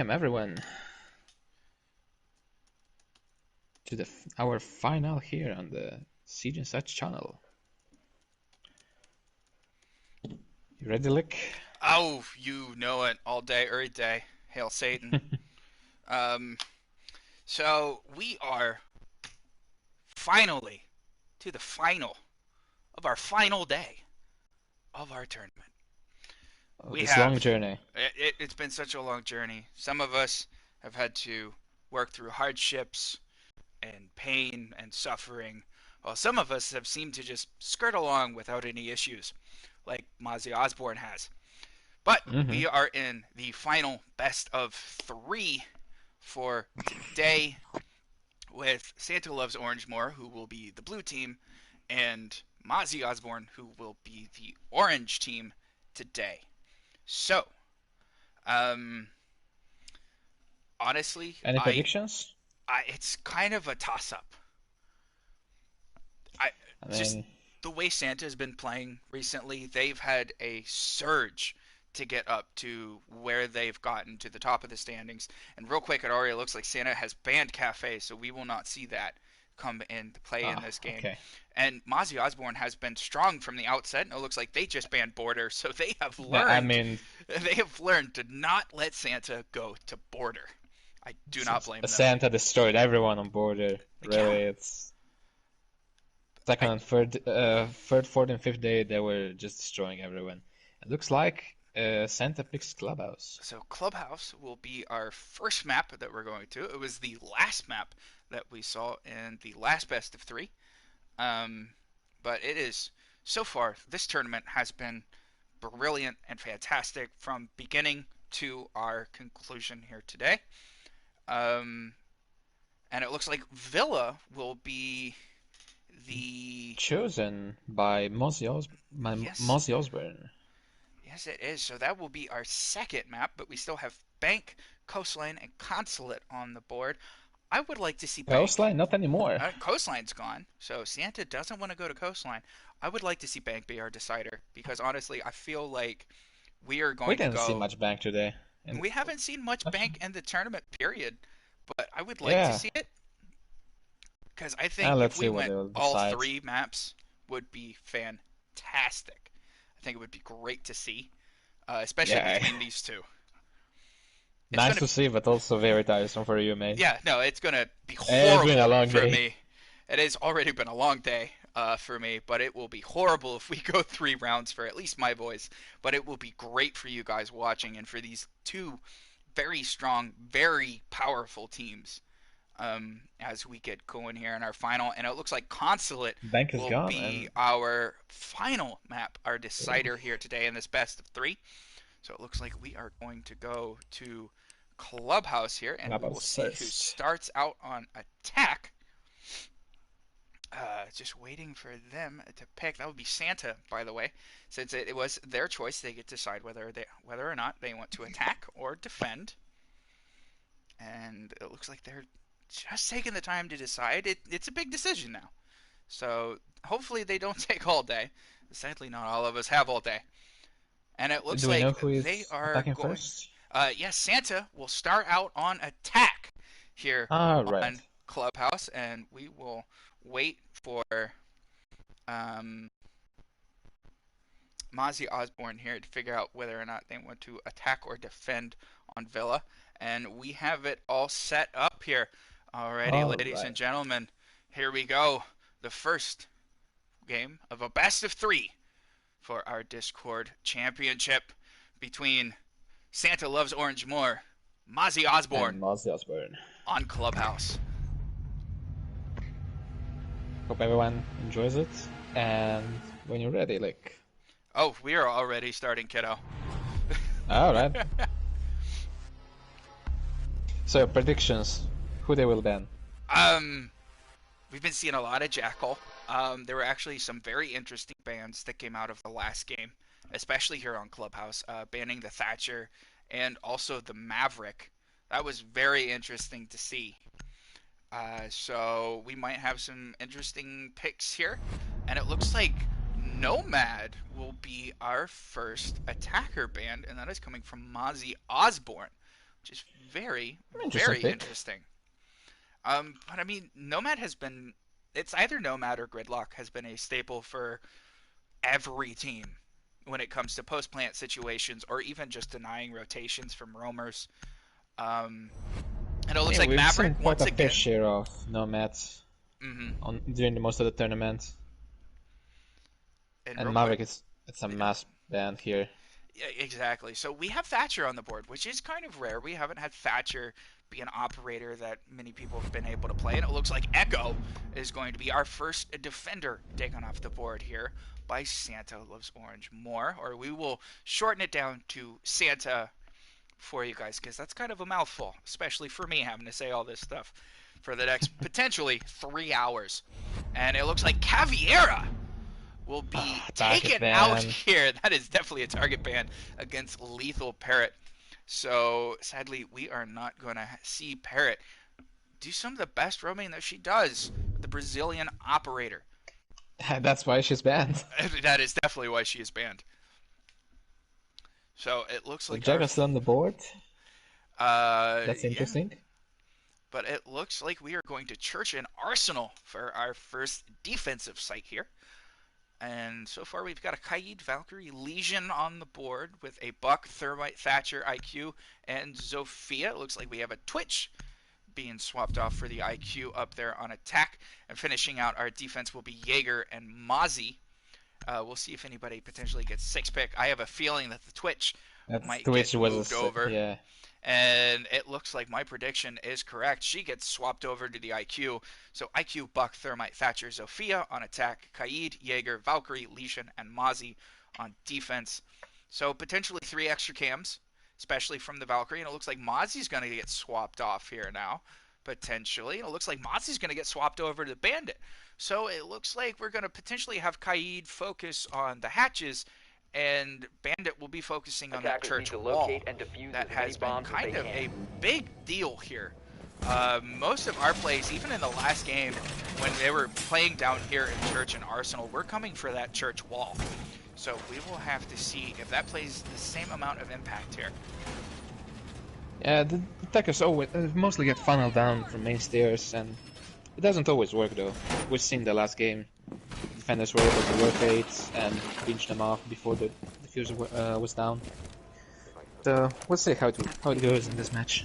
welcome everyone to our final here on the Siege and Such channel. You ready, Lick? Oh, you know it. All day, every day. Hail Satan. um, so we are finally to the final of our final day of our tournament. Oh, We this long have journey. it's been such a long journey. Some of us have had to work through hardships and pain and suffering, while some of us have seemed to just skirt along without any issues, like Mozzie Osbourne has. But Mm-hmm. we are in the final best of three for today with Santa Loves Orangemore, who will be the blue team, and Mozzie Osbourne, who will be the orange team today. So, um, honestly, Any predictions? it's kind of a toss-up. I I just mean, the way Santa's been playing recently, they've had a surge to get up to where they've gotten to the top of the standings. And real quick, it already looks like Santa has banned Cafe, so we will not see that come into play in this game. okay. And Mozzie Osbourne has been strong from the outset, and it looks like they just banned Border, so Yeah, I mean, they have learned to not let Santa go to Border. I do not blame them. Santa destroyed everyone on border. Yeah, Really, it's second I and third, fourth, and fifth day they were just destroying everyone. It looks like Santa picks Clubhouse. So Clubhouse will be our first map that we're going to. It was the last map that we saw in the last best of three. Um, but it is, so far, this tournament has been brilliant and fantastic from beginning to our conclusion here today. Um, and it looks like Villa will be the... Chosen by Yes, Mozzie Osbourne. yes it is. So that will be our second map, but we still have Bank, Coastline, and Consulate on the board. I would like to see Bank. Coastline, not anymore. Coastline's gone, so Santa doesn't want to go to Coastline. I would like to see Bank be our decider because honestly, I feel like we are We going to didn't see go. much bank today. And We haven't seen much Bank in the tournament period, but I would like to yeah, see it because I think if let's we see what went they'll all decide. three maps, would be fantastic. I think it would be great to see, especially Yeah, between these two. It's nice gonna to see, but also very tiresome for you, mate. Yeah, no, it's gonna be It's been a horrible long for day. me. It has already been a long day for me, but it will be horrible if we go 3 rounds for at least my boys. But it will be great for you guys watching and for these two very strong, very powerful teams as we get going here in our final. And it looks like Consulate Bank is will gone, be and our final map, our oh, decider here today in this best of three. So it looks like we are going to go to Clubhouse here, and we will Clubhouse see who first. starts out on attack. Just waiting for them to pick. That would be Santa, by the way, since it was their choice. They get to decide whether or not they want to attack or defend. And it looks like they're just taking the time to decide. It's a big decision now, so hopefully they don't take all day. Sadly, not all of us have all day. And it looks Do we know like who they is are attacking going. first? Yes, Santa will start out on attack here All right. on Clubhouse, and we will wait for um, Mozzie Osbourne here to figure out whether or not they want to attack or defend on Villa. And we have it all set up here. Alrighty, All ladies right. and gentlemen, here we go. The first game of a best of three for our Discord championship between Santa Loves Orange More, Mozzie Osbourne And Mozzie Osbourne. on Clubhouse. Hope everyone enjoys it. And when you're ready, like. Oh, we are already starting, kiddo. All right. So predictions. Who they will ban? um, we've been seeing a lot of Jackal. There were actually some very interesting bans that came out of the last game, especially here on Clubhouse, banning the Thatcher and also the Maverick. That was very interesting to see. So we might have some interesting picks here. And it looks like Nomad will be our first attacker band, and that is coming from Mozzie Osbourne. which is very, Interesting very pick. interesting. But I mean, Nomad has been, it's either Nomad or Gridlock has been a staple for every team when it comes to post plant situations or even just denying rotations from roamers. Um, and it I looks mean, like we've seen Maverick quite once a fair again. share of nomads Mm-hmm. on during the most of the tournament, And and real quick, Maverick is it's a yeah, mass band here. yeah, exactly. So we have Thatcher on the board, which is kind of rare. We haven't had Thatcher be an operator that many people have been able to play, and it looks like Echo is going to be our first defender taken off the board here by Santa Loves Orange more, or we will shorten it down to Santa for you guys, because that's kind of a mouthful, especially for me having to say all this stuff for the next potentially 3 hours. And it looks like Caviera will be Ah, target taken out ban. here. That is definitely a target ban against Lethal Parrot. So sadly, we are not going to see Parrot do some of the best roaming that she does with the Brazilian operator. That's why she's banned. That is definitely why she is banned. So it looks So like our, Jagger's still on the board. That's yeah, interesting. but it looks like we are going to Church and Arsenal for our first defensive site here. And so far we've got a Kaid, Valkyrie, Legion on the board with a Buck, Thermite, Thatcher, IQ, and Zofia. It looks like we have a Twitch being swapped off for the IQ up there on attack. And finishing out our defense will be Jaeger and Mozzie. We'll see if anybody potentially gets 6-pick. I have a feeling that the Twitch That might get Twitch moved was over. yeah. And it looks like my prediction is correct. She gets swapped over to the IQ. So IQ, Buck, Thermite, Thatcher, Zofia on attack, Kaid, Jaeger, Valkyrie, Legion, and Mozzie on defense. So potentially 3 extra cams, especially from the Valkyrie. And it looks like Mozzie's going to get swapped off here now, potentially. And it looks like Mozzie's going to get swapped over to the Bandit. So it looks like we're going to potentially have Kaid focus on the hatches, and Bandit will be focusing on that church wall. That has been kind of a big deal here. Most of our plays, even in the last game, when they were playing down here in Church and Arsenal, we're coming for that church wall. So we will have to see if that plays the same amount of impact here. Yeah, the attackers always mostly get funneled down from main stairs, and it doesn't always work though. We've seen the last game. Defenders were able to rotate and pinch them off before the diffuser was down. So we'll see how it goes in this match.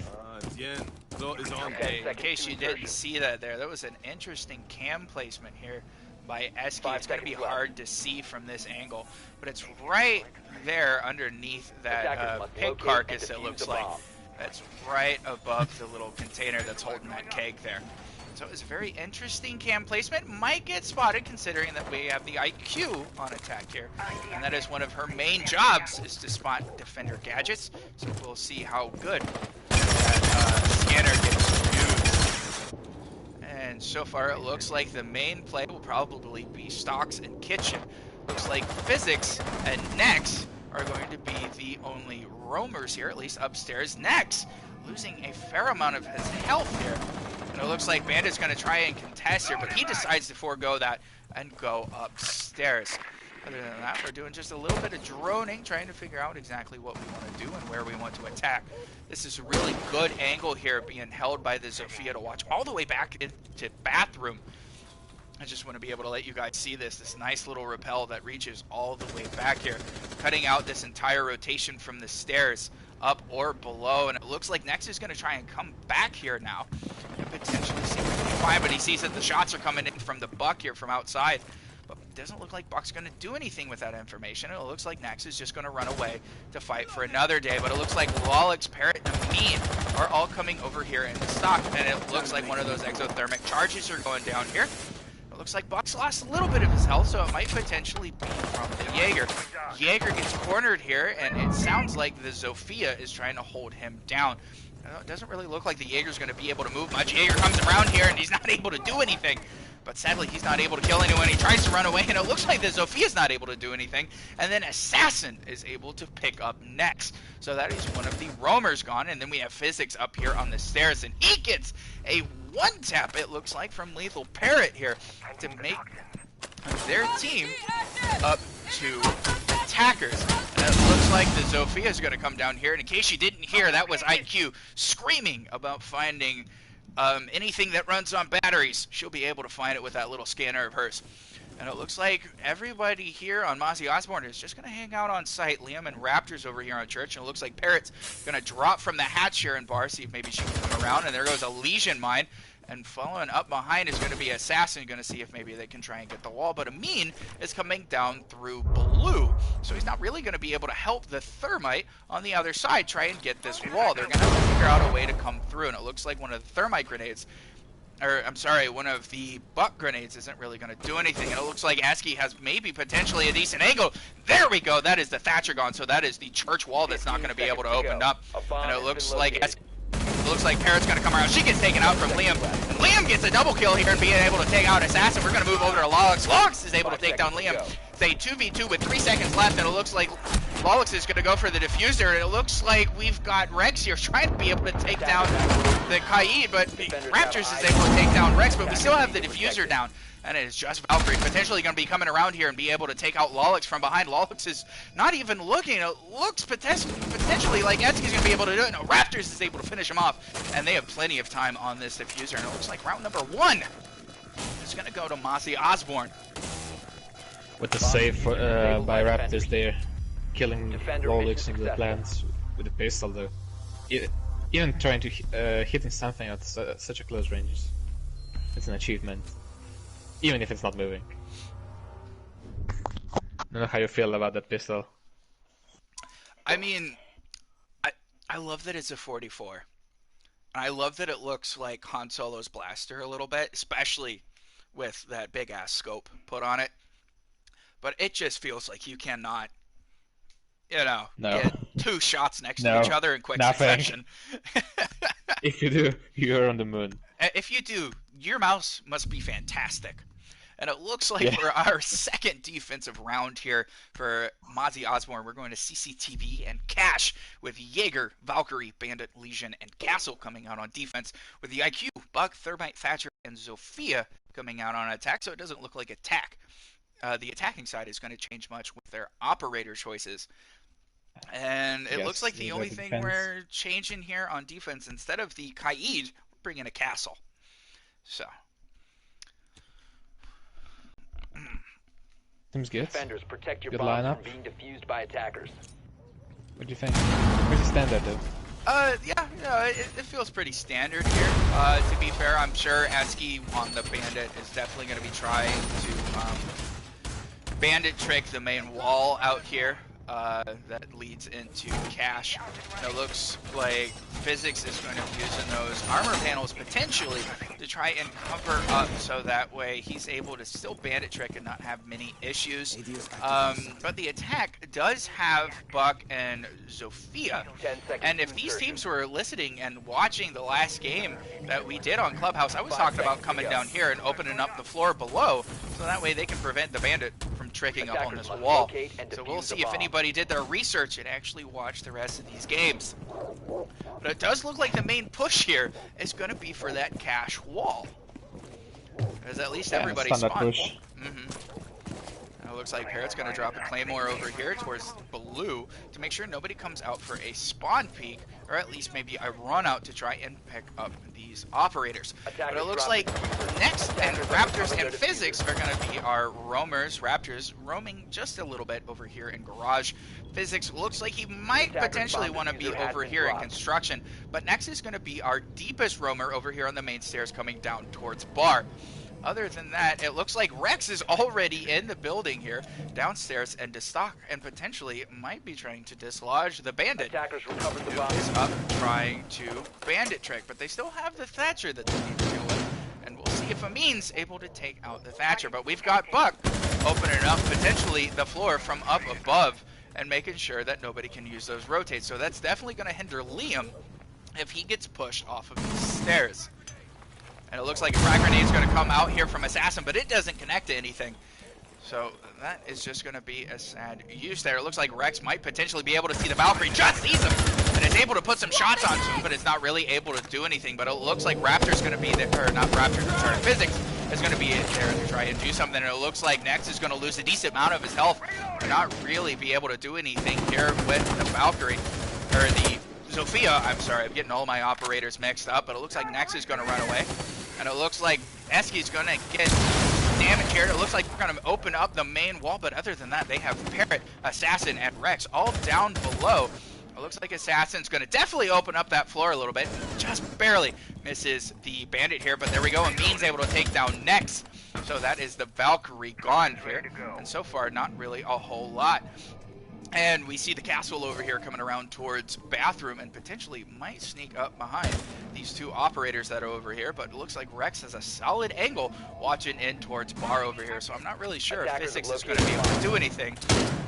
Okay, in case you didn't see that there, that was an interesting cam placement here by Eski. It's going to be hard to see from this angle, but it's right there underneath that pig carcass, it looks like. That's right above the little container that's holding that keg there. So it's a very interesting cam placement. Might get spotted considering that we have the IQ on attack here. And that is one of her main jobs, is to spot defender gadgets. So we'll see how good that scanner gets used. And so far it looks like the main play will probably be Stocks and Kitchen. Looks like Physics and Nex are going to be the only roamers here, at least upstairs. Nex losing a fair amount of his health here. And it looks like Bandit's going to try and contest here, but he decides to forego that and go upstairs. Other than that, we're doing just a little bit of droning, trying to figure out exactly what we want to do and where we want to attack. This is a really good angle here being held by the Zofia to watch all the way back into bathroom. I just want to be able to let you guys see this nice little rappel that reaches all the way back here, cutting out this entire rotation from the stairs up or below. And it looks like Nex is going to try and come back here now and potentially see if he can find, but he sees that the shots are coming in from the Buck here from outside. But it doesn't look like Buck's going to do anything with that information. It looks like Nex is just going to run away to fight for another day. But it looks like Lolix, Parrot, and Amin are all coming over here in the stock. And it looks like one of those exothermic charges are going down here. It looks like Buck's lost a little bit of his health, so it might potentially be from the Jaeger. Jaeger gets cornered here, and it sounds like the Zofia is trying to hold him down. It doesn't really look like the Jaeger's going to be able to move much. Jaeger comes around here, and he's not able to do anything. But sadly, he's not able to kill anyone. He tries to run away, and it looks like the Zofia's not able to do anything. And then Assassin is able to pick up next. So that is one of the roamers gone. And then we have Physics up here on the stairs, and he gets a one-tap, it looks like, from Lethal Parrot here to make their team up to attackers. And it looks like the Zofia is going to come down here. And in case you didn't hear. That was IQ screaming about finding anything that runs on batteries. She'll be able to find it with that little scanner of hers. And it looks like everybody here on Mozzie Osbourne is just going to hang out on site. Liam and Raptors over here on Church. And it looks like Parrot's going to drop from the hatch here in bar, see if maybe she can come around. And there goes a Legion mine. And following up behind is going to be Assassin, going to see if maybe they can try and get the wall. But Amin is coming down through blue. So he's not really going to be able to help the Thermite on the other side try and get this wall. They're going to have to figure out a way to come through. And it looks like one of the Thermite grenades, or I'm sorry, one of the buck grenades isn't really going to do anything. And it looks like Eski has maybe potentially a decent angle. There we go. That is the Thatcher gone. So that is the church wall that's not going to be able to open up. And it looks like Eski. It looks like Parrot's going to come around. She gets taken out from Liam. And Liam gets a double kill here and being able to take out Assassin. We're going to move over to Lolix. Lolix is able to take down Liam. It's a 2v2 with 3 seconds left, and it looks like Lolix is going to go for the diffuser. And it looks like we've got Rex here trying to be able to take down the Kaid, but Raptors is able to take down Rex, but we still have the diffuser down. And it is just Valkyrie potentially going to be coming around here and be able to take out Lolix from behind. Lolix is not even looking. It looks potentially like Etsuki's going to be able to do it. No, Raptors is able to finish him off. And they have plenty of time on this diffuser. And it looks like round number 1 is going to go to Mozzie Osbourne. With the save by Raptors there. Killing Lolix into the plants with a pistol though. Even trying to hitting something at such a close range. It's an achievement. Even if it's not moving. I don't know how you feel about that pistol. I mean, I love that it's a 44. And I love that it looks like Han Solo's blaster a little bit, especially with that big-ass scope put on it. But it just feels like you cannot, get 2 shots next to each other in quick succession. If you do, you're on the moon. If you do, your mouse must be fantastic. And it looks like for our second defensive round here for Mozzie Osbourne, we're going to CCTV and Cash with Jaeger, Valkyrie, Bandit, Legion, and Castle coming out on defense, with the IQ, Buck, Thermite, Thatcher, and Zofia coming out on attack, so it doesn't look like attack. The attacking side is going to change much with their operator choices. And it looks like the only thing we're changing here on defense, instead of the Kaid, we're bringing a Castle. So... Seems good. Defenders, protect your good bombs lineup. from being defused by attackers. What do you think? Where's the standard though? It feels pretty standard here. To be fair, I'm sure Eski on the Bandit is definitely going to be trying to Bandit trick the main wall out here. That leads into Cash. And it looks like Physics is going to be using those armor panels potentially to try and cover up so that way he's able to still Bandit trick and not have many issues. But the attack does have Buck and Zofia. And if these teams were listening and watching the last game that we did on Clubhouse, I was talking about coming down here and opening up the floor below so that way they can prevent the Bandit from tricking up on this wall. So we'll see if anybody did their research and actually watched the rest of these games. But it does look like the main push here is going to be for that Cash wall. Because at least everybody's spawned. It looks like Parrot's going to drop a Claymore over here towards blue to make sure nobody comes out for a spawn peek, or at least maybe a run out to try and pick up these operators. But it looks like next, and Raptors and Physics are going to be our roamers. Raptors roaming just a little bit over here in Garage. Physics looks like he might potentially want to be over here in Construction, but next is going to be our deepest roamer over here on the main stairs coming down towards Bar. Other than that, it looks like Rex is already in the building here, downstairs, and to stock, and potentially might be trying to dislodge the Bandit. Who is up trying to Bandit trick, but they still have the Thatcher that they need to deal with. And we'll see if Amin's able to take out the Thatcher. But we've got Buck opening up potentially the floor from up above and making sure that nobody can use those rotates. So that's definitely going to hinder Liam if he gets pushed off of these stairs. And it looks like a frag grenade is going to come out here from Assassin, but it doesn't connect to anything. So that is just going to be a sad use there. It looks like Rex might potentially be able to see the Valkyrie, just sees him, and is able to put some shots onto him, but it's not really able to do anything. But it looks like Raptor's going to be there, or not Raptor, I'm sorry, Physics is going to be there to try and do something. And it looks like Nex is going to lose a decent amount of his health, and not really be able to do anything here with the Valkyrie, or the Zofia, I'm sorry, I'm getting all my operators mixed up, but it looks like Nex is going to run away. And it looks like Eski's going to get damage here. It looks like we're going to open up the main wall, but other than that, they have Parrot, Assassin, and Rex all down below. It looks like Assassin's going to definitely open up that floor a little bit. Just barely misses the Bandit here, but there we go. Amin's able to take down Nex. So that is the Valkyrie gone here. And so far, not really a whole lot. And we see the castle over here coming around towards bathroom and potentially might sneak up behind these two operators that are over here. But it looks like Rex has a solid angle watching in towards bar over here. So I'm not really sure if Physics is going to be able to do anything.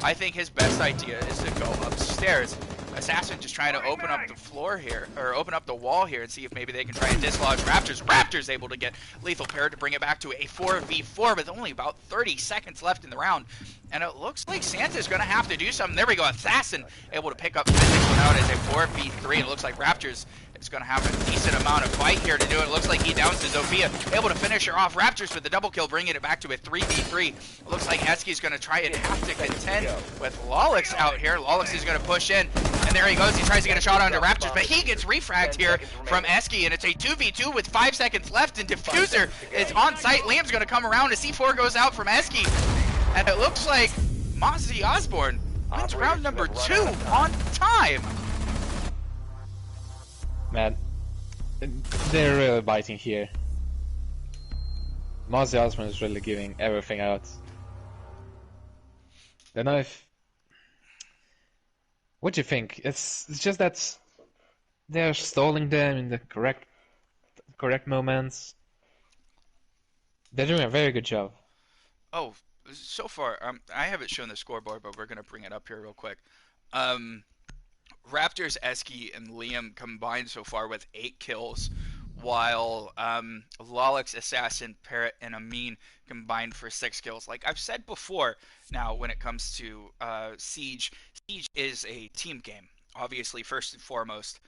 I think his best idea is to go upstairs. Assassin just trying to open up the floor here, or open up the wall here and see if maybe they can try and dislodge Raptors. Raptors able to get Lethal Parrot to bring it back to a 4v4 with only about 30 seconds left in the round. And it looks like Santa's going to have to do something. There we go. Assassin able to pick up Physics without as a 4v3. And it looks like Raptors is going to have a decent amount of fight here to do it. It looks like he downs to Zofia, able to finish her off. Raptors with the double kill, bringing it back to a 3v3. It looks like Eski's going to try and have to contend with Lolix out here. Lolix is going to push in, and there he goes. He tries to get a shot onto Raptors, but he gets refragged here from Eski, and it's a 2v2 with 5 seconds left, and Diffuser is on site. Liam's going to come around. A C4 goes out from Eski, and it looks like Mozzie Osbourne wins round number 2 on time. Man, they're really biting here. Mozzie Osbourne is really giving everything out. Don't know if... What do you think? It's just that they're stalling them in the correct moments. They're doing a very good job. Oh, so far, I haven't shown the scoreboard, but we're going to bring it up here real quick. Raptors, Eski, and Liam combined so far with 8 kills, while Lolix, Assassin, Parrot, and Amin combined for 6 kills. Like I've said before, now when it comes to Siege, Siege is a team game, obviously first and foremost.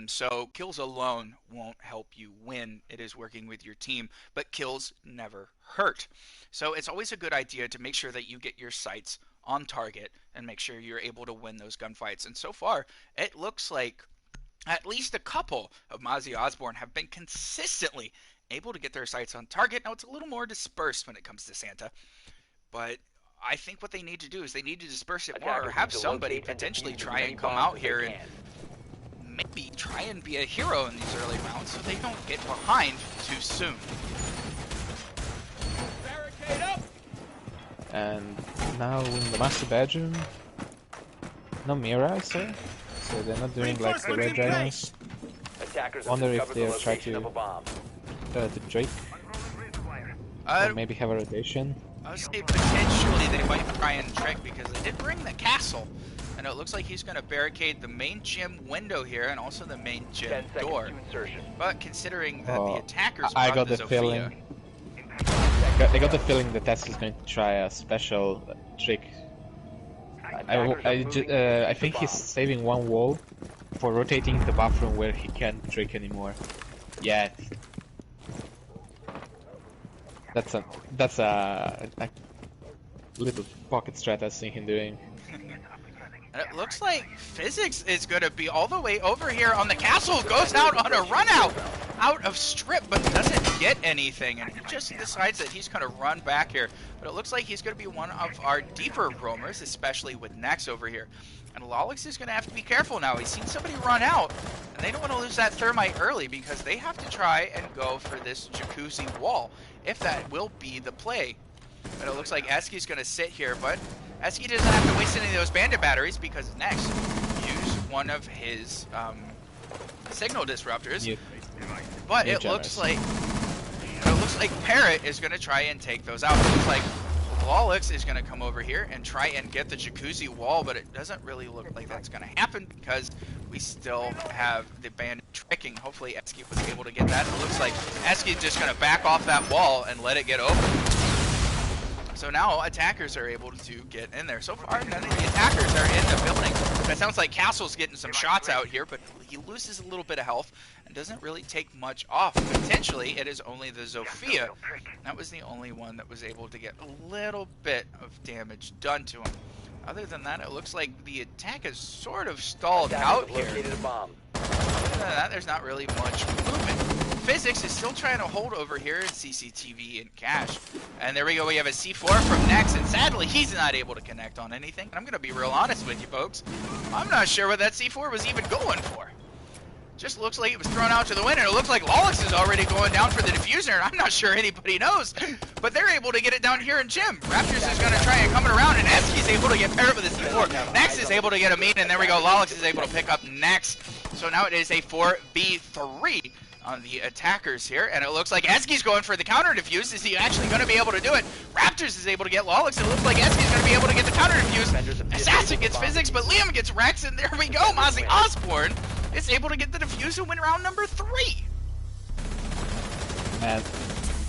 So kills alone won't help you win. It is working with your team, but kills never hurt. So it's always a good idea to make sure that you get your sights on target and make sure you're able to win those gunfights. And so far, it looks like at least a couple of Mozzie Osbourne have been consistently able to get their sights on target. Now, it's a little more dispersed when it comes to Santa, but I think what they need to do is they need to disperse it more, or have somebody potentially try and come out here and maybe try and be a hero in these early rounds so they don't get behind too soon. Barricade up! And now in the master bedroom, no Mira, I say. So they're not doing like the Red Dragons. Wonder if they'll try to Drake, or maybe have a rotation. I would say potentially they might try and trick, because they did bring the castle, and it looks like he's going to barricade the main gym window here and also the main gym door. But considering that the attackers I got the the Zofia, feeling. I got the feeling that Tesla's going to try a special trick. I think he's saving one wall for rotating the bathroom where he can't trick anymore. Yeah. That's a little pocket strat I see him doing. And it looks like Physics is going to be all the way over here on the castle, goes out on a run out of strip, but doesn't get anything, and he just decides that he's going to run back here. But it looks like he's going to be one of our deeper roamers, especially with Nex over here. And Lolix is going to have to be careful now. He's seen somebody run out, and they don't want to lose that thermite early, because they have to try and go for this jacuzzi wall, if that will be the play. But it looks like Eski's going to sit here, but Eski doesn't have to waste any of those bandit batteries, because Nex used one of his signal disruptors. But it looks like Parrot is going to try and take those out. It looks like Lolix is going to come over here and try and get the jacuzzi wall, but it doesn't really look like that's going to happen, because we still have the bandit tricking. Hopefully Eski was able to get that. It looks like Eski's just going to back off that wall and let it get open. So now attackers are able to get in there. So far, none of the attackers are in the building. That sounds like Castle's getting some shots out here, but he loses a little bit of health and doesn't really take much off. Potentially, it is only the Zofia. That was the only one that was able to get a little bit of damage done to him. Other than that, it looks like the attack is sort of stalled Attackers out have here. located a bomb. Other than that, there's not really much movement. Physics is still trying to hold over here in CCTV and Cash. And there we go, we have a C4 from Nex, and sadly, he's not able to connect on anything. I'm going to be real honest with you, folks. I'm not sure what that C4 was even going for. Just looks like it was thrown out to the wind, and it looks like Lawless is already going down for the diffuser, and I'm not sure anybody knows. But they're able to get it down here in Gym. Raptors is going to try and come it around, and Eski's able to get paired with a C4. Nex is able to get a mean, and there we go, Lawless is able to pick up Nex. So now it is a 4v3 on the attackers here, and it looks like Eski's going for the counter defuse. Is he actually going to be able to do it? Raptors is able to get Lawless, and it looks like Eski's going to be able to get the counter defuse. Assassin gets Physics, but Liam gets Rex, and there we go, Mozzie Osbourne is able to get the defuse and win round number 3. And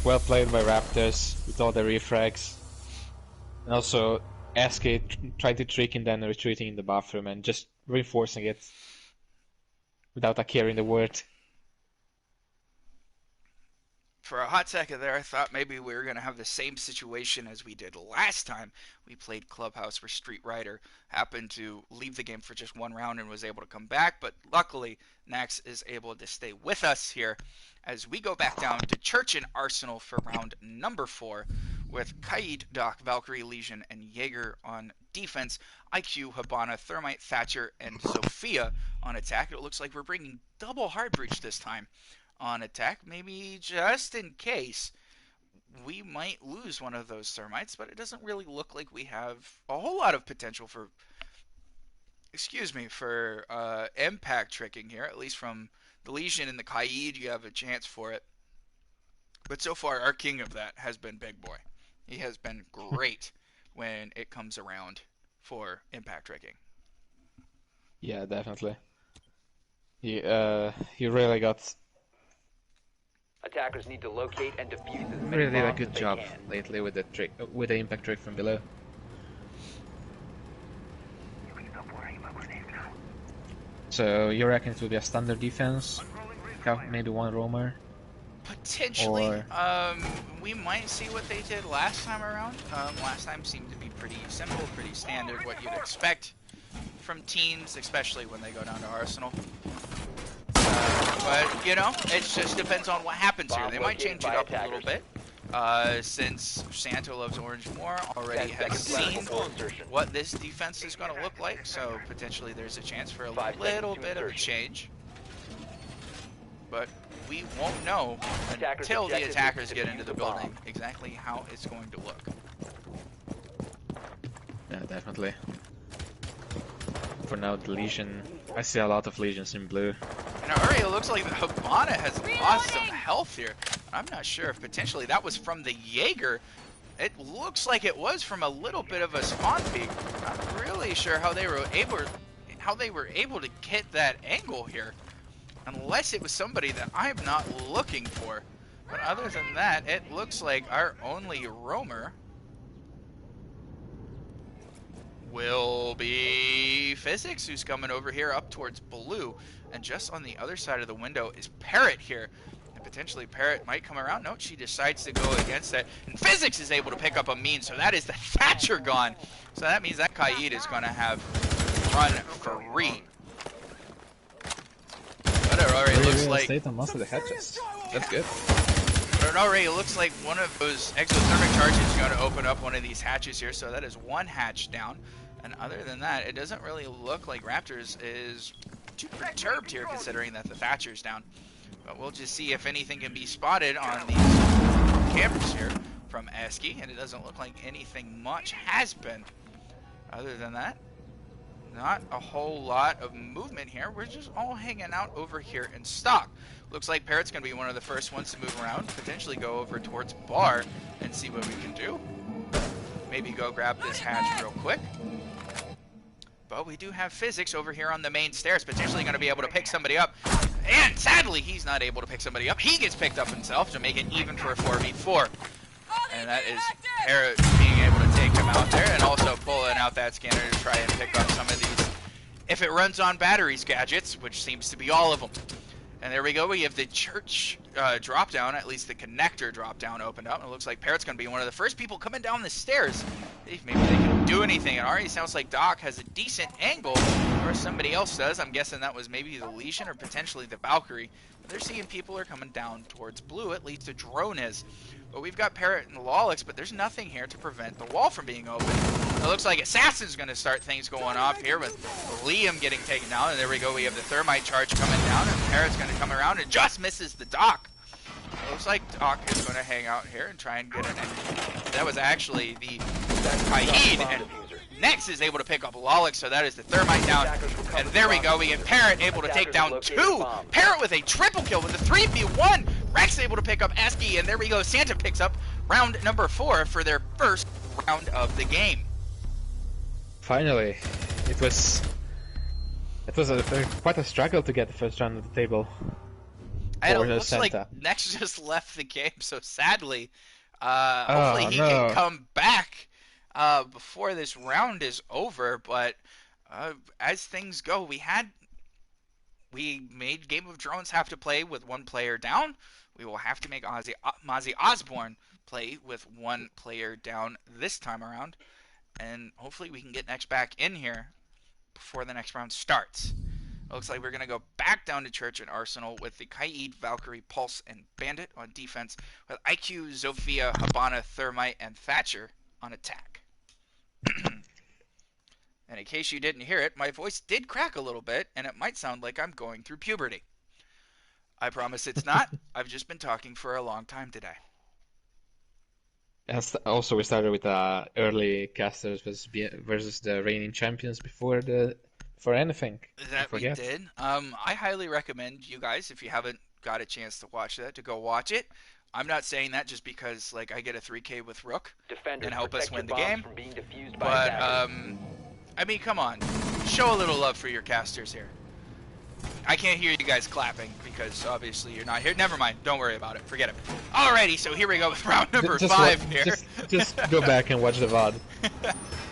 well played by Raptors with all the refrags. And also, SK tried to trick and then retreating in the bathroom and just reinforcing it without a care in the word. For a hot second there, I thought maybe we were going to have the same situation as we did last time we played Clubhouse, where Street Rider happened to leave the game for just one round and was able to come back. But luckily, Nax is able to stay with us here as we go back down to Church and Arsenal for round number 4 with Kaid, Doc, Valkyrie, Legion, and Jaeger on defense, IQ, Habana, Thermite, Thatcher, and Sophia on attack. It looks like we're bringing double Hard Breach this time on attack, maybe just in case we might lose one of those Thermites, but it doesn't really look like we have a whole lot of potential for, impact tricking here, at least from the Legion and the Kaid. You have a chance for it, but so far our king of that has been Big Boy. He has been great when it comes around for impact tricking. Yeah, definitely. He really got Attackers need to locate and defuse as many really did a bombs good as they job can. lately with the trick, with the impact trick from below. So you reckon it will be a standard defense? Maybe one roamer? Potentially. Or- We might see what they did last time around. Last time seemed to be pretty simple, pretty standard, what you'd expect from teams, especially when they go down to Arsenal. But, you know, it just depends on what happens here. They might change it up a little bit. Since Santa Loves Orange more already has seen what this defense is going to look like, so potentially there's a chance for a little bit of a change. But we won't know until the attackers get into the building exactly how it's going to look. Yeah, definitely. For now, the Legion. I see a lot of Legions in blue. And already it looks like the Habana has lost some health here. I'm not sure if potentially that was from the Jaeger. It looks like it was from a little bit of a spawn peek. Not really sure how they were able to get that angle here. Unless it was somebody that I'm not looking for. But other than that, it looks like our only roamer will be Physics, who's coming over here up towards blue. And just on the other side of the window is Parrot here. And potentially Parrot might come around. No, she decides to go against it. And Physics is able to pick up a mean, so that is the Thatcher gone. So that means that Kaid is going to have run free. But it already looks like... State on most of the hatches. That's good. But it already looks like one of those exothermic charges is going to open up one of these hatches here. So that is one hatch down. And other than that, it doesn't really look like Raptors is too perturbed here, considering that the Thatcher's down. But we'll just see if anything can be spotted on these cameras here from Eski. And it doesn't look like anything much has been. Other than that, not a whole lot of movement here. We're just all hanging out over here in stock. Looks like Parrot's going to be one of the first ones to move around, potentially go over towards Bar and see what we can do. Maybe go grab this hatch real quick. But we do have Physics over here on the main stairs, potentially going to be able to pick somebody up. And sadly, he's not able to pick somebody up. He gets picked up himself to make it even for a 4v4. And that is Parrot being able to take him out there and also pulling out that scanner to try and pick up some of these, if it runs on batteries, gadgets, which seems to be all of them. And there we go. We have the church drop down, at least the connector drop down opened up. And it looks like Parrot's going to be one of the first people coming down the stairs. Maybe they can do anything. It already sounds like Doc has a decent angle, or somebody else does. I'm guessing that was maybe the Legion or potentially the Valkyrie. But they're seeing people are coming down towards blue. At least the drone is. But we've got Parrot and Lolix, but there's nothing here to prevent the wall from being open. It looks like Assassin's going to start things going off here with Liam getting taken down. And there we go. We have the thermite charge coming down, and Parrot's going to come around and just misses the Doc. It looks like Doc is going to hang out here and try and get an end. That was actually the Kaid, and Nex is able to pick up Lolix, so that is the thermite down. And there we go. We get Parrot able to take down 2. Parrot with a triple kill with a 3v1. Rex able to pick up Eski, and there we go. Santa picks up round number 4 for their first round of the game. Finally, it was quite a struggle to get the first round of the table. And it for looks Santa. like Nex just left the game, so sadly, hopefully he can come back before this round is over. But as things go, we made Game of Drones have to play with 1 player down. We will have to make Mozzie Osbourne play with 1 player down this time around. And hopefully we can get Nex back in here before the next round starts. It looks like we're going to go back down to Church and Arsenal with the Kaid, Valkyrie, Pulse, and Bandit on defense, with IQ, Zofia, Habana, Thermite, and Thatcher on attack. And in case you didn't hear it, my voice did crack a little bit, and it might sound like I'm going through puberty. I promise it's not. I've just been talking for a long time today. Also, we started with early casters versus the reigning champions before anything. That we did. I highly recommend you guys, if you haven't got a chance to watch that, to go watch it. I'm not saying that just because like I get a 3K with Rook and help us win the game. But I mean, come on, show a little love for your casters here. I can't hear you guys clapping because obviously you're not here. Never mind. Don't worry about it. Forget it. Alrighty, so here we go with round number 5 here. Just go back and watch the VOD.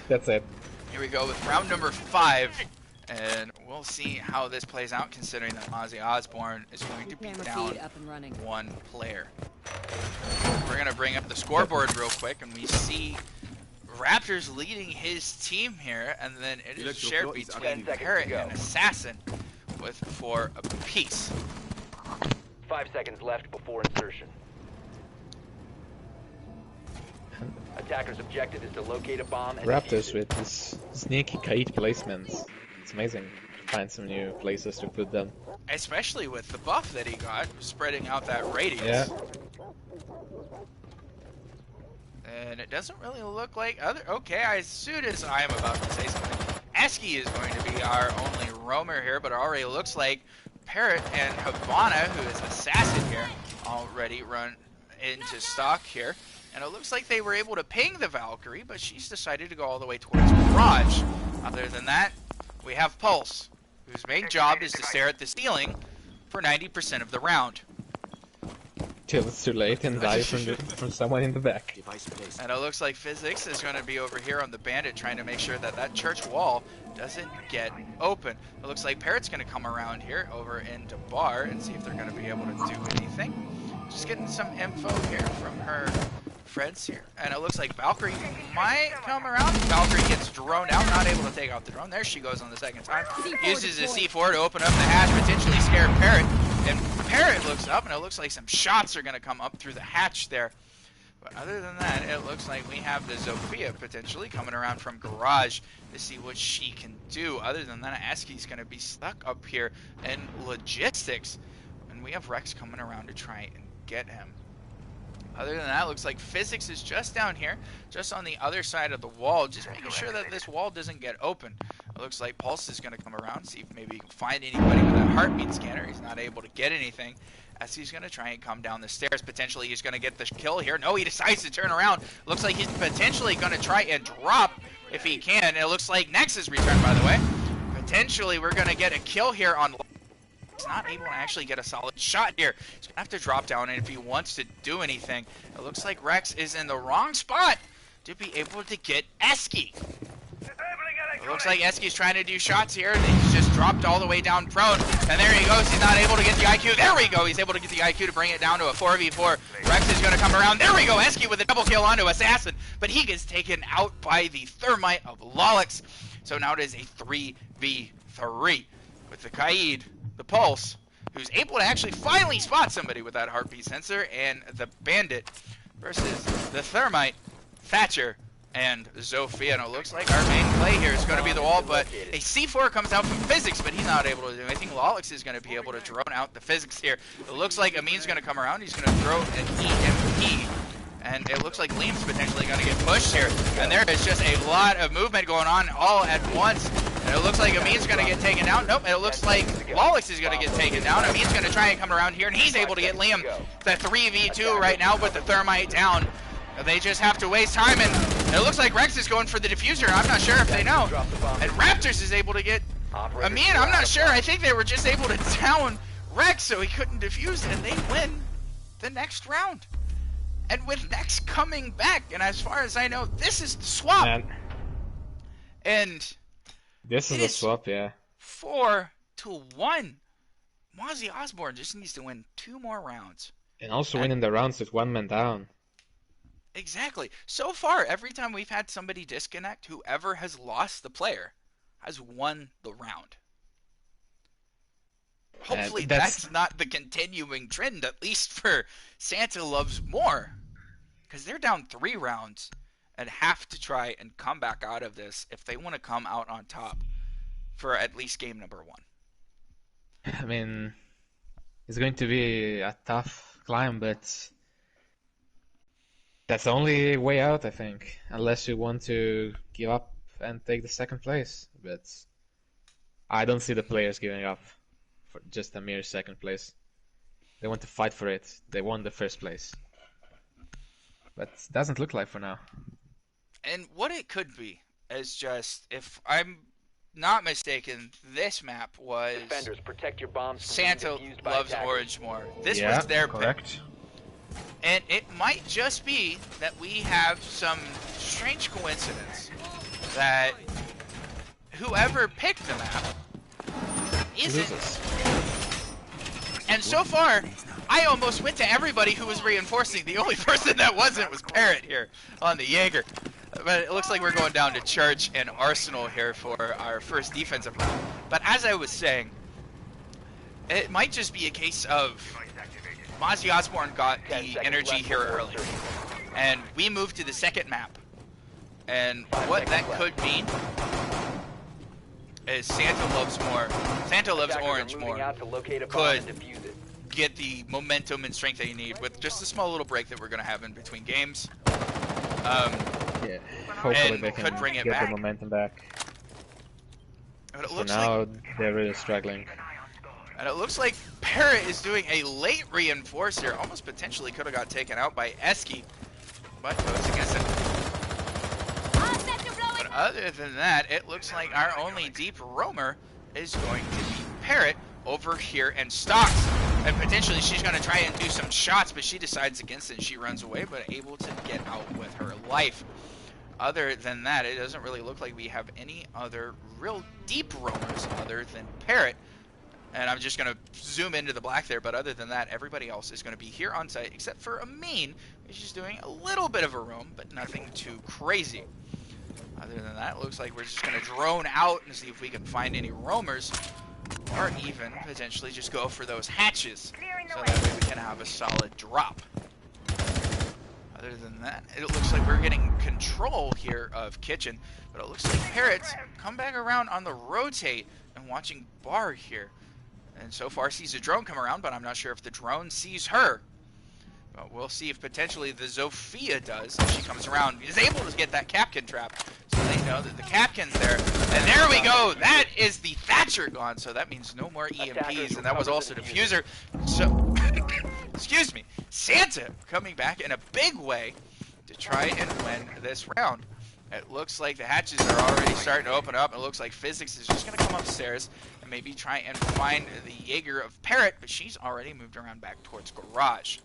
That's it. Here we go with round number 5. And we'll see how this plays out, considering that Mozzie Osbourne is going to be down 1 player. We're going to bring up the scoreboard real quick, and we see Raptors leading his team here, and then it is shared between Parrot and Assassin with 4 apiece. 5 seconds left before insertion. Attacker's objective is to locate a bomb and Raptors with this sneaky Kaid placements. It's amazing to find some new places to put them. Especially with the buff that he got, spreading out that radius. Yeah. And it doesn't really look like okay, as soon as I am about to say something, Eski is going to be our only roamer here, but it already looks like Parrot and Habana, who is Assassin here, already run into stock here. And it looks like they were able to ping the Valkyrie, but she's decided to go all the way towards Mirage. Other than that, we have Pulse, whose main job is to stare at the ceiling for 90% of the round. Till it's too late and die from someone in the back. And it looks like Physics is going to be over here on the Bandit trying to make sure that that church wall doesn't get open. It looks like Parrot's going to come around here over into Bar and see if they're going to be able to do anything. Just getting some info here from her friends here. And it looks like Valkyrie might come around. Valkyrie gets droned out, not able to take out the drone. There she goes on the second time. Uses a C4 to open up the hatch, potentially scare Parrot. And Parrot looks up, and it looks like some shots are going to come up through the hatch there. But other than that, it looks like we have the Zofia potentially coming around from Garage to see what she can do. Other than that, Eski's going to be stuck up here in logistics. And we have Rex coming around to try and get him. Other than that, it looks like Physics is just down here, just on the other side of the wall, just making sure that this wall doesn't get open. It looks like Pulse is going to come around, see if maybe he can find anybody with a heartbeat scanner. He's not able to get anything, as he's going to try and come down the stairs. Potentially he's going to get the kill here. No, he decides to turn around. Looks like he's potentially going to try and drop if he can. And it looks like Nexus returned, by the way. Potentially we're going to get a kill here on... He's not able to actually get a solid shot here. He's going to have to drop down, and if he wants to do anything, it looks like Rex is in the wrong spot to be able to get Eski. It looks like Eski's trying to do shots here, and he's just dropped all the way down prone, and there he goes. He's not able to get the IQ. There we go. He's able to get the IQ to bring it down to a 4v4. Rex is going to come around. There we go. Eski with a double kill onto Assassin, but he gets taken out by the Thermite of Lolix. So now it is a 3v3 with the Kaid, the Pulse, who's able to actually finally spot somebody with that heartbeat sensor, and the Bandit versus the Thermite, Thatcher, and Zofia. And it looks like our main play here is going to be the wall, but a C4 comes out from Physics, but he's not able to do anything. Lolix is going to be able to drone out the Physics here. It looks like Amin's going to come around. He's going to throw an EMP, and it looks like Liam's potentially going to get pushed here. And there is just a lot of movement going on all at once. And it looks like Amin's going to get taken down. Nope, it looks like Lolix is going to get taken down. Amin's going to try and come around here, and he's able to get Liam the 3v2 right now with the Thermite down. They just have to waste time, and it looks like Rex is going for the diffuser. I'm not sure if they know. And Raptors is able to get Amin. I'm not sure. I think they were just able to down Rex so he couldn't defuse, and they win the next round. And with Nex coming back, and as far as I know, this is the swap. Man. And This is a swap, yeah. 4-1. Mozzie Osbourne just needs to win 2 more rounds. And also winning the rounds with 1 man down. Exactly. So far, every time we've had somebody disconnect, whoever has lost the player has won the round. Hopefully that's not the continuing trend, at least for Santa Loves More. Because they're down 3 rounds and have to try and come back out of this if they want to come out on top for at least game number 1. I mean, it's going to be a tough climb, but that's the only way out, I think. Unless you want to give up and take the 2nd place. But I don't see the players giving up for just a mere 2nd place. They want to fight for it. They won the 1st place. But it doesn't look like for now. And what it could be is just, if I'm not mistaken, this map was Defenders, protect your bombs from Santa being defused by Loves attackers. Orange More. This Yeah, was their correct. pick. And it might just be that we have some strange coincidence that whoever picked the map isn't. Loses. And so far, I almost went to everybody who was reinforcing. The only person that wasn't was Parrot here on the Jaeger. But it looks like we're going down to Church and Arsenal here for our first defensive round. But as I was saying, it might just be a case of Mozzie Osbourne got the energy here early, and we moved to the 2nd map. And what that could mean is Santa Loves Orange More could get the momentum and strength they need with just a small little break that we're going to have in between games. Yeah, hopefully they could can bring it get back. the momentum back. But it For looks now, like, they're really struggling. and it looks like Parrot is doing a late reinforce here. Almost potentially could have got taken out by Eski, but goes against it. But other than that, it looks like our only deep roamer is going to be Parrot over here and Stocks. And potentially she's going to try and do some shots, but she decides against it and she runs away, but able to get out with her life. Other than that, it doesn't really look like we have any other real deep roamers other than Parrot. And I'm just going to zoom into the black there, but other than that, everybody else is going to be here on site, except for Amin, which is doing a little bit of a roam, but nothing too crazy. Other than that, it looks like we're just going to drone out and see if we can find any roamers, or even potentially just go for those hatches, so that way we can have a solid drop. Other than that, it looks like we're getting control here of Kitchen, but it looks like Parrot's come back around on the rotate and watching Bar here. And so far sees a drone come around, but I'm not sure if the drone sees her. But we'll see if potentially the Zofia does. If she comes around, is able to get that Capkin trap. So they know that the Capkin's there. And there we go. That is the Thatcher gone. So that means no more EMPs. And that was also diffuser. So, excuse me, Santa coming back in a big way to try and win this round. It looks like the hatches are already starting to open up. It looks like Physics is just going to come upstairs and maybe try and find the Jaeger of Parrot, but she's already moved around back towards Garage.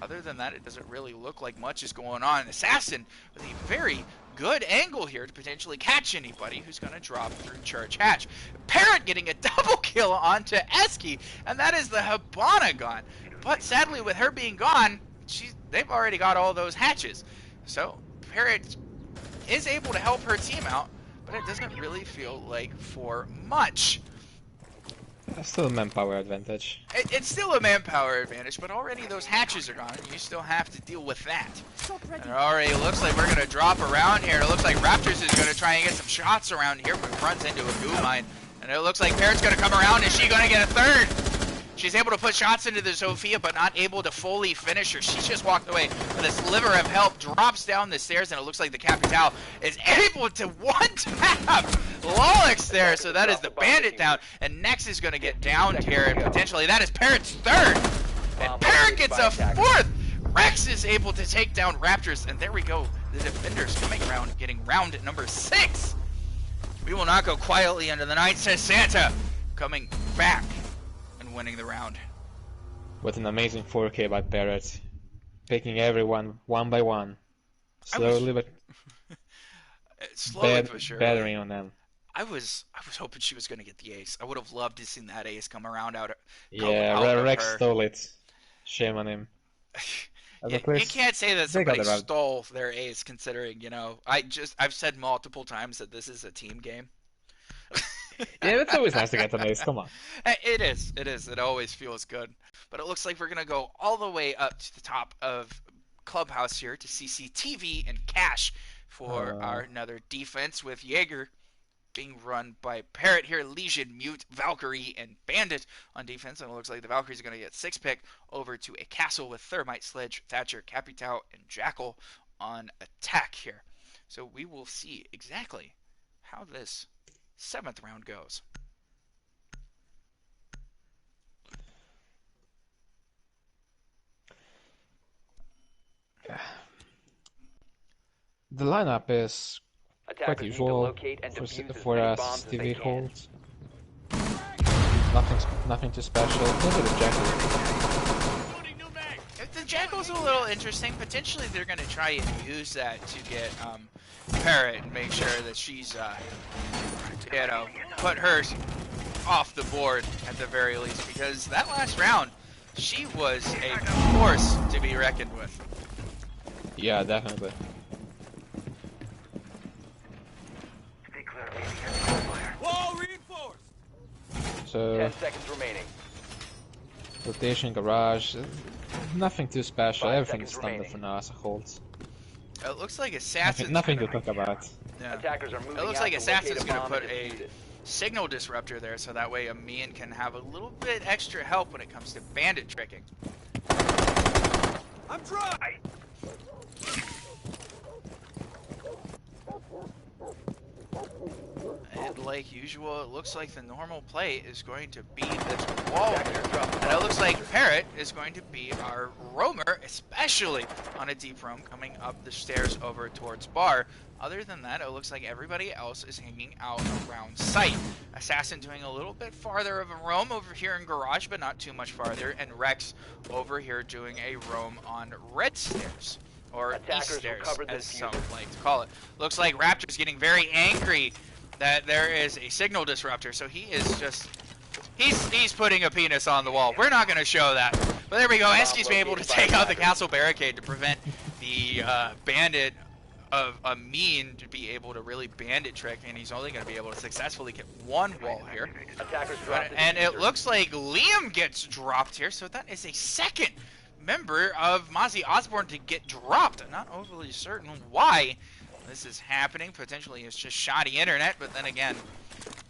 Other than that, it doesn't really look like much is going on. Assassin with a very good angle here to potentially catch anybody who's going to drop through Church Hatch. Parrot getting a double kill onto Eski, and that is the Hibana gone. But sadly, with her being gone, they've already got all those hatches. So Parrot is able to help her team out, but it doesn't really feel like for much. That's still a manpower advantage. It's still a manpower advantage, but already those hatches are gone, and you still have to deal with that. And it already looks like we're going to drop around here. It looks like Raptors is going to try and get some shots around here, but runs into a goo mine. And it looks like Parrot's going to come around. Is she going to get a third? She's able to put shots into the Sophia, but not able to fully finish her. She's just walked away with a sliver of help, drops down the stairs, and it looks like the Capitale is able to one-tap Lolix there. So that is the Bandit down, and Nex is going to get downed here, and potentially that is Parrot's third. And Parrot gets a fourth. Rex is able to take down Raptors, and there we go. The defenders coming around, getting round at number 6. We will not go quietly into the night, says Santa, coming back and winning the round. With an amazing 4K by Parrot, picking everyone one by one, slowly but slowly but surely. Battering on them. I was hoping she was going to get the ace. I would have loved to see that ace come around out. Rex stole it. Shame on him. You can't say that somebody stole their ace, considering, you know, I've said multiple times that this is a team game. Yeah, it's always nice to get an ace, come on. It is. It always feels good. But it looks like we're going to go all the way up to the top of Clubhouse here to CCTV and Cash for our another defense, with Jaeger being run by Parrot here, Legion, Mute, Valkyrie, and Bandit on defense. And it looks like the Valkyries are going to get 6-pick over to a Castle with Thermite, Sledge, Thatcher, Capitao, and Jackal on attack here. So we will see exactly how this 7th round goes. The lineup is quite usual for us TV holds. Nothing too special. Maybe the Jackal. The Jackal's a little interesting. Potentially they're going to try and use that to get Parrot and make sure that she's, you know, put her off the board at the very least, because that last round, she was a force to be reckoned with. Yeah, definitely. Wall reinforced. So 10 seconds remaining. rotation, garage, nothing too special. 5 Everything is seconds standard remaining. for now as a hold. It looks like Assassin's Nothing to talk about. Yeah. Attackers are moving It looks out like to Assassin's locate a going to bomb put and a defuse it. signal disruptor there, so that way Amin can have a little bit extra help when it comes to bandit tricking. I'm dry. And like usual, it looks like the normal play is going to be this wall here. And it looks like Parrot is going to be our roamer, especially on a deep roam coming up the stairs over towards bar. Other than that, it looks like everybody else is hanging out around site. Assassin doing a little bit farther of a roam over here in garage, but not too much farther. And Rex over here doing a roam on red stairs. Or Attackers east stairs, will cover the as some diffuser. like to call it. Looks like Raptor's getting very angry that there is a signal disruptor, so he is just... He's putting a penis on the wall. We're not going to show that. But there we go. Eski's been able to take out the castle barricade to prevent the bandit of Amin to be able to really bandit trick, and he's only going to be able to successfully get one wall here. Attackers drop the And it diffuser. looks like Liam gets dropped here, so that is a second member of Mozzie Osbourne to get dropped. I'm not overly certain why this is happening. Potentially it's just shoddy internet, but then again,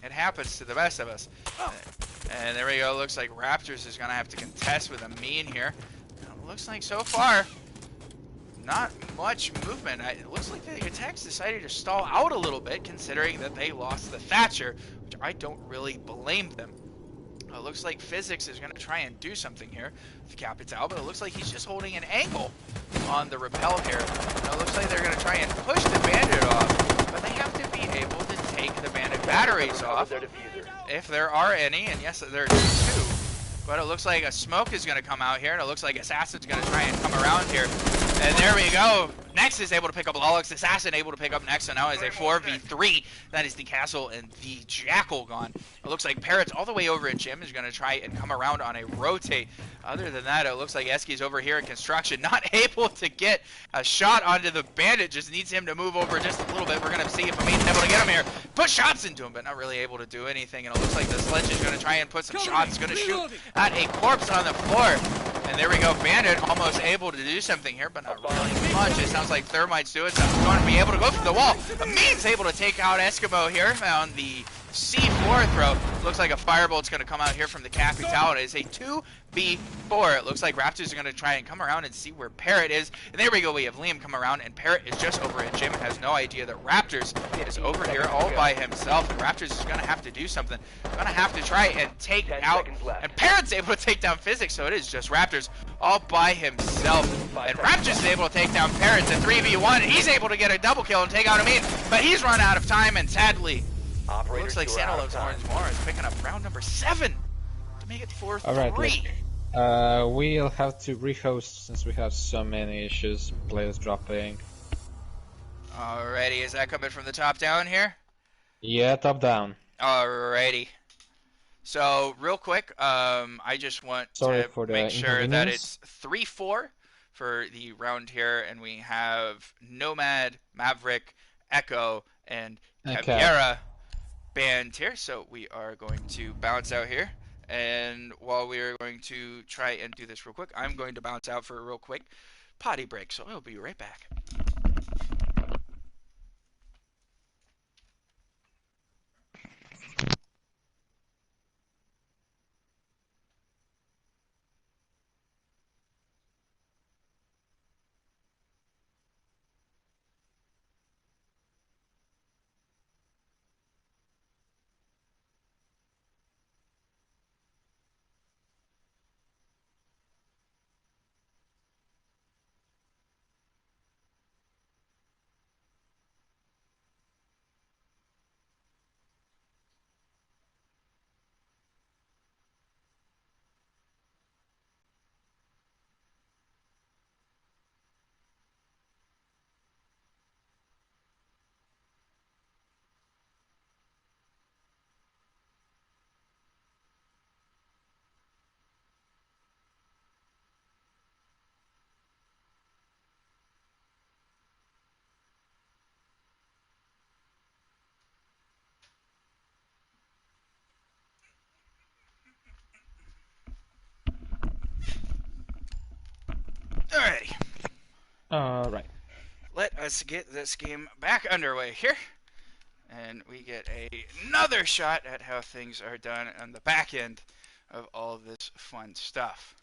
it happens to the best of us. And there we go. Looks like Raptors is going to have to contest with Amin here. It looks like so far, not much movement. It looks like the attacks decided to stall out a little bit, considering that they lost the Thatcher, which I don't really blame them. It looks like Physics is going to try and do something here with Capitao, but it looks like he's just holding an angle on the rappel here. And it looks like they're going to try and push the bandit off, but they have to be able to take the bandit batteries off, Their diffuser. if there are any, and yes, there are two. But it looks like a smoke is going to come out here, and it looks like Assassin's going to try and come around here. And there we go. Next is able to pick up Lolix. Assassin able to pick up next, so now is a 4v3. That is the Castle and the Jackal gone. It looks like Parrots all the way over at Jim is going to try and come around on a rotate. Other than that, it looks like Eski's over here in construction, not able to get a shot onto the Bandit. Just needs him to move over just a little bit. We're going to see if Amin's able to get him here. Put shots into him, but not really able to do anything. And it looks like the Sledge is going to try and put some shots. Going to shoot at a corpse on the floor. And there we go. Bandit almost able to do something here, but not really much. It sounds like Thermites do it, so he's going to be able to go through the wall. Amin's able to take out Eskimo here on the C4 throw. Looks like a firebolt's going to come out here from the Capital. It is a 2v4. It looks like Raptors are going to try and come around and see where Parrot is. And there we go. We have Liam come around, and Parrot is just over at Jim and has no idea that Raptors is over here all by himself. And Raptors is going to have to do something. Going to have to try and take out. And Parrot's able to take down Physics, so it is just Raptors all by himself. And Raptors is able to take down Parrot. It's a 3v1. He's able to get a double kill and take out Amin, but he's run out of time, and sadly, looks like Santa Loves Orange Moore is picking up round number 7 to make it 4-3. Alright, we'll have to rehost since we have so many issues, players dropping. Alrighty, is that coming from the top down here? Yeah, top down. Alrighty. So, real quick, I just want to make sure that it's 3-4 for the round here, and we have Nomad, Maverick, Echo, and Caviera banned here, so we are going to bounce out here. And while we are going to try and do this real quick, I'm going to bounce out for a real quick potty break, so I'll be right back. Alrighty. Alright. Let us get this game back underway here. And we get another shot at how things are done on the back end of all this fun stuff.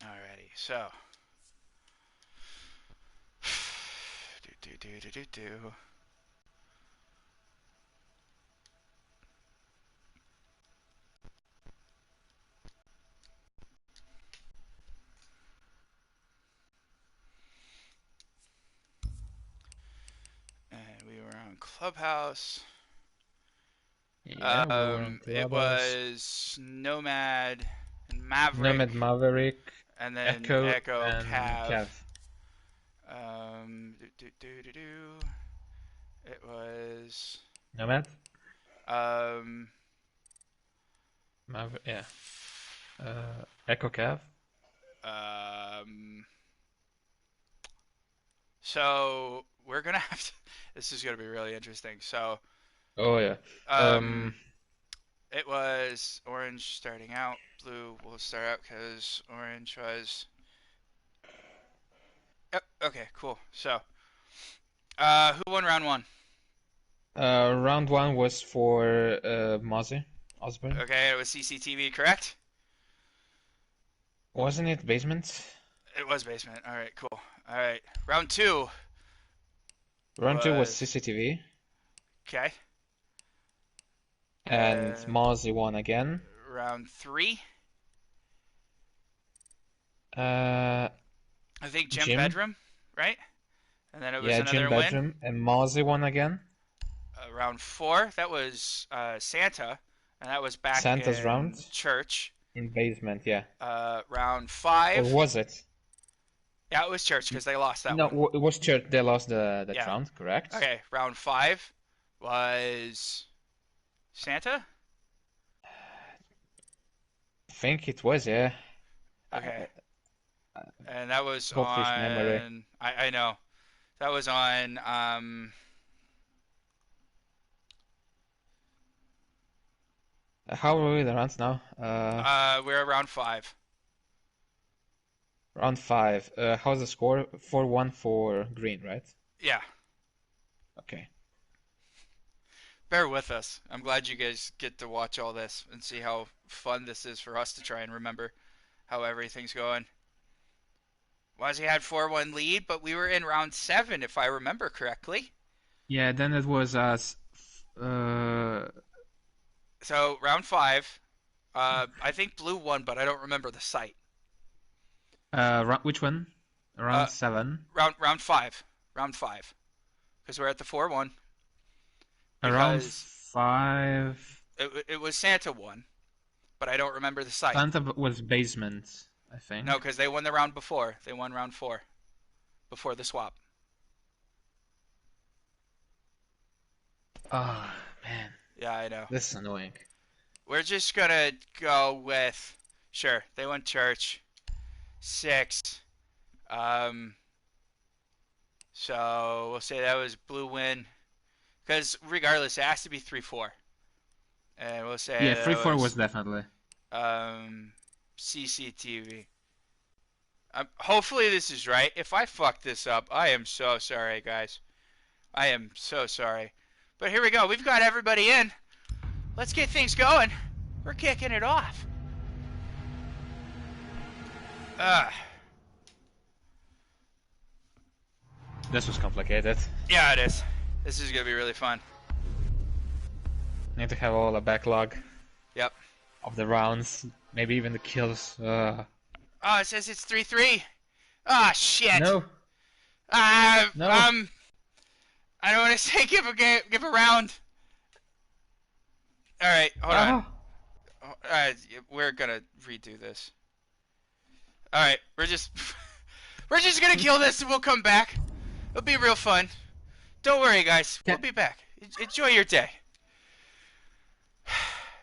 Alrighty, so. Do. And we were on Clubhouse. Yeah, it was Nomad and Maverick. Nomad, Maverick, and then Echo and Cav. It was Nomad. Maverick, yeah. Echo, Cav. So we're gonna have to. This is gonna be really interesting. So. Oh yeah. It was orange starting out. Blue will start out because orange was. Oh, okay, cool. So, who won round 1? Round 1 was for Mozzie, Osbourne. Okay, it was CCTV, correct? Wasn't it basement? It was basement. All right, cool. All right, round 2. Round 2 was CCTV. Okay. And Mozzie won again. Round 3. Uh, I think Gym Gym. Bedroom, right? And then it was Yeah, another Gym win. Bedroom. And Mozzie won again. Round 4, that was Santa, and that was back Santa's in round. church. In basement, yeah. Round Or 5, was it? yeah, it was church because they lost that No, one. it was Church. They lost that Yeah. round, correct? Okay, round 5 was Santa. I think it was, yeah. Okay, and that was Goldfish memory. on. I know that was on. How are we the rounds now? We're at round 5. Round 5. How's the score? 4-1 for green, right? Yeah, Okay. bear with us. I'm glad you guys get to watch all this and see how fun this is for us to try and remember how everything's going. Mozzie had 4-1 lead, but we were in round 7 if I remember correctly. Yeah, then it was us. So round 5, I think blue won, but I don't remember the site. Which one? Round 7. Round 5, because we're at the 4-1. Around Because 5. it was Santa won, but I don't remember the site. Santa was basement, I think. No, because they won the round before. They won round 4 before the swap. Oh, man. Yeah, I know. This is annoying. We're just gonna go with sure. They went church 6. So we'll say that was blue win because regardless, it has to be 3-4. And we'll say Yeah, that 3-4 was definitely. CCTV. Hopefully this is right. If I fuck this up, I am so sorry, guys. I am so sorry. But here we go. We've got everybody in. Let's get things going. We're kicking it off. This was complicated. Yeah, it is. This is gonna be really fun. Need to have all a backlog. Yep. Of the rounds, maybe even the kills. Oh, it says it's 3-3. Ah, shit. No. No. I don't want to say give a round. All right, hold on. We're gonna redo this. All right, we're just gonna kill this and we'll come back. It'll be real fun. Don't worry, guys. We'll be back. Enjoy your day.